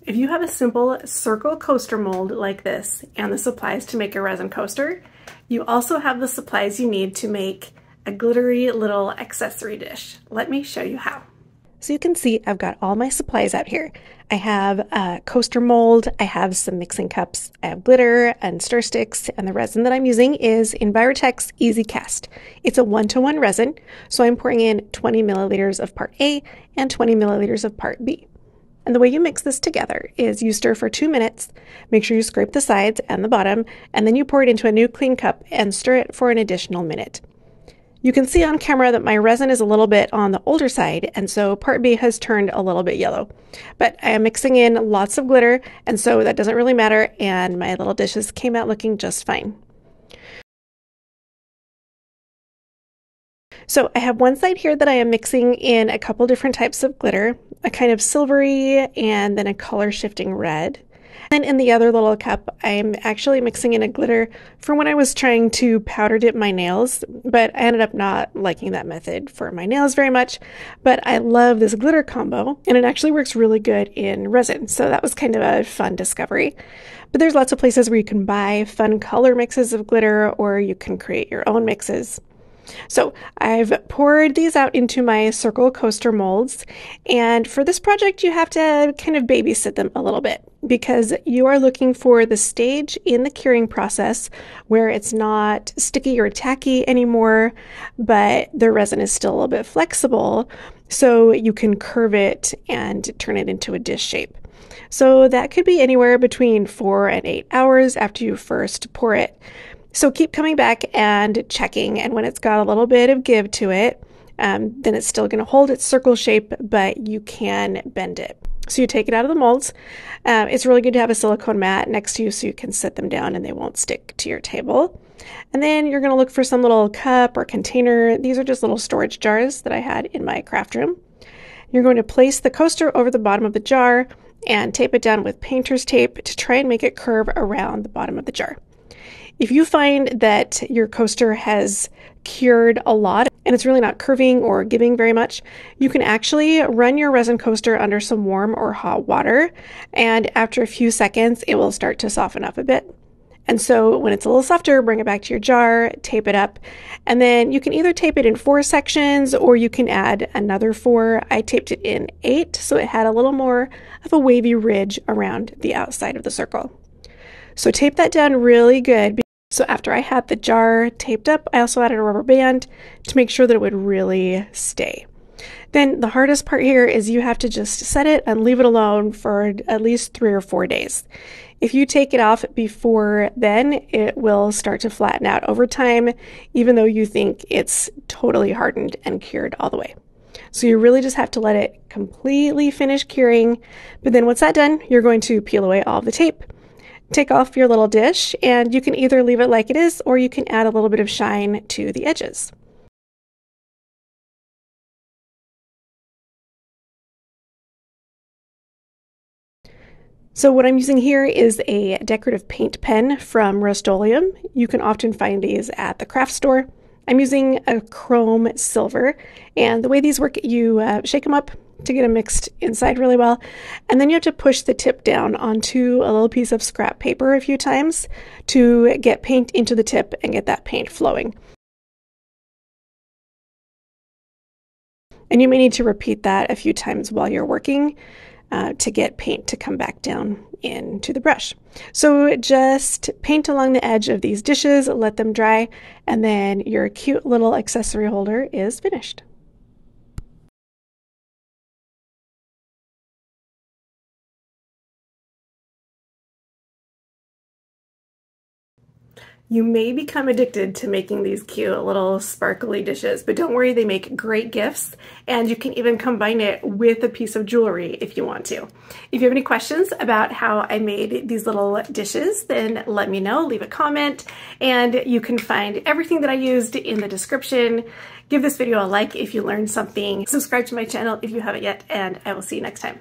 If you have a simple circle coaster mold like this and the supplies to make a resin coaster, you also have the supplies you need to make a glittery little accessory dish. Let me show you how. So you can see I've got all my supplies out here. I have a coaster mold, I have some mixing cups, I have glitter and stir sticks, and the resin that I'm using is Envirotech's Easy Cast. It's a 1-to-1 resin, so I'm pouring in 20 milliliters of part A and 20 milliliters of part B. And the way you mix this together is you stir for 2 minutes, make sure you scrape the sides and the bottom, and then you pour it into a new clean cup and stir it for an additional minute. You can see on camera that my resin is a little bit on the older side, and so part B has turned a little bit yellow. But I am mixing in lots of glitter, and so that doesn't really matter, and my little dishes came out looking just fine. So I have one side here that I am mixing in a couple different types of glitter, a kind of silvery and then a color shifting red. And in the other little cup, I'm actually mixing in a glitter from when I was trying to powder dip my nails, but I ended up not liking that method for my nails very much. But I love this glitter combo, and it actually works really good in resin. So that was kind of a fun discovery. But there's lots of places where you can buy fun color mixes of glitter, or you can create your own mixes. So I've poured these out into my circle coaster molds, and for this project you have to kind of babysit them a little bit because you are looking for the stage in the curing process where it's not sticky or tacky anymore, but the resin is still a little bit flexible, so you can curve it and turn it into a dish shape. So that could be anywhere between 4 and 8 hours after you first pour it. So keep coming back and checking, and when it's got a little bit of give to it, then it's still going to hold its circle shape, but you can bend it. So you take it out of the molds. It's really good to have a silicone mat next to you so you can set them down and they won't stick to your table. And then you're going to look for some little cup or container. These are just little storage jars that I had in my craft room. You're going to place the coaster over the bottom of the jar and tape it down with painter's tape to try and make it curve around the bottom of the jar. If you find that your coaster has cured a lot and it's really not curving or giving very much, you can actually run your resin coaster under some warm or hot water, and after a few seconds it will start to soften up a bit. And so when it's a little softer, bring it back to your jar, tape it up, and then you can either tape it in 4 sections or you can add another 4. I taped it in 8, so it had a little more of a wavy ridge around the outside of the circle. So tape that down really good. So after I had the jar taped up, I also added a rubber band to make sure that it would really stay. Then the hardest part here is you have to just set it and leave it alone for at least 3 or 4 days. If you take it off before then, it will start to flatten out over time, even though you think it's totally hardened and cured all the way. So you really just have to let it completely finish curing. But then once that's done, you're going to peel away all of the tape. Take off your little dish, and you can either leave it like it is or you can add a little bit of shine to the edges. So what I'm using here is a decorative paint pen from Rust-Oleum. You can often find these at the craft store. I'm using a chrome silver, and the way these work, you shake them up to get them mixed inside really well, and then you have to push the tip down onto a little piece of scrap paper a few times to get paint into the tip and get that paint flowing. And you may need to repeat that a few times while you're working to get paint to come back down into the brush. So just paint along the edge of these dishes, let them dry, and then your cute little accessory holder is finished. You may become addicted to making these cute little sparkly dishes, but don't worry, they make great gifts, and you can even combine it with a piece of jewelry if you want to. If you have any questions about how I made these little dishes, then let me know, leave a comment, and you can find everything that I used in the description. Give this video a like if you learned something, subscribe to my channel if you haven't yet, and I will see you next time.